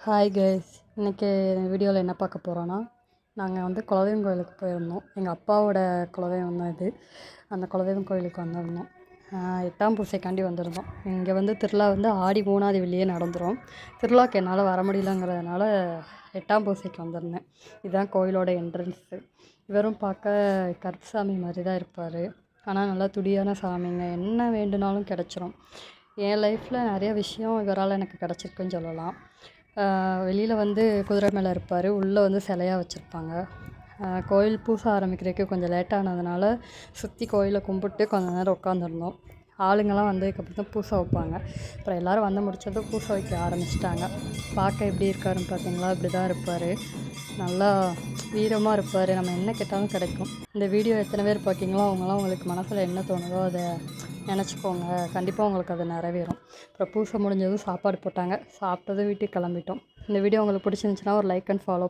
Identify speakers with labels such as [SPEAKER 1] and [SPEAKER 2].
[SPEAKER 1] Hi guys, இன்றைக்கி வீடியோவில் என்ன பார்க்க போகிறோன்னா, நாங்கள் வந்து குலதெய்வம் கோயிலுக்கு போயிருந்தோம். எங்கள் அப்பாவோட குலதெய்வம் தான் இது. அந்த குலதெய்வம் கோயிலுக்கு வந்திருந்தோம். 8ஆம் பூசைக்காண்டி வந்திருந்தோம். இங்கே வந்து திருவிழா வந்து ஆடி 3ஆவது வெள்ளியே நடந்துடும். திருவிழாக்கு என்னால் வர முடியலங்கிறதுனால 8ஆம் பூசைக்கு வந்திருந்தேன். இதுதான் கோயிலோட என்ட்ரன்ஸு. இவரும் பார்க்க கருப்புசாமி மாதிரி தான் இருப்பார். ஆனால் நல்லா துடியான சாமிங்க. என்ன வேண்டுனாலும் கிடச்சிரும். என் லைஃப்பில் நிறைய விஷயம் இவரால் எனக்கு கிடச்சிருக்குன்னு சொல்லலாம். வெளியில் வந்து குதிரை மேலே இருப்பார். உள்ளே வந்து சிலையாக வச்சுருப்பாங்க. கோயில் பூசை ஆரம்பிக்கிறதுக்கு கொஞ்சம் லேட்டானதுனால சுற்றி கோயிலை கும்பிட்டு கொஞ்சம் நேரம் உட்காந்துருந்தோம். ஆளுங்கள்லாம் வந்ததுக்கப்புறம் தான் பூசை வைப்பாங்க. அப்புறம் எல்லோரும் வந்து முடிச்சதும் பூசை வைக்க ஆரம்பிச்சிட்டாங்க. பார்க்க எப்படி இருக்காருன்னு பார்த்தீங்களா? இப்படி தான் இருப்பார். நல்லா வீரமாக இருப்பார். நம்ம என்ன கேட்டாலும் கிடைக்கும். இந்த வீடியோ எத்தனை பேர் பார்க்கிங்களோ அவங்களாம் உங்களுக்கு மனசில் என்ன தோணுதோ அதை நினச்சிக்கோங்க. கண்டிப்பாக உங்களுக்கு அது நிறைவேறும். அப்புறம் பூசை முடிஞ்சதும் சாப்பாடு போட்டாங்க. சாப்பிட்டதும் வீட்டுக்கு கிளம்பிட்டோம். இந்த வீடியோ உங்களுக்கு பிடிச்சிருந்துச்சுன்னா ஒரு லைக் அண்ட் ஃபாலோ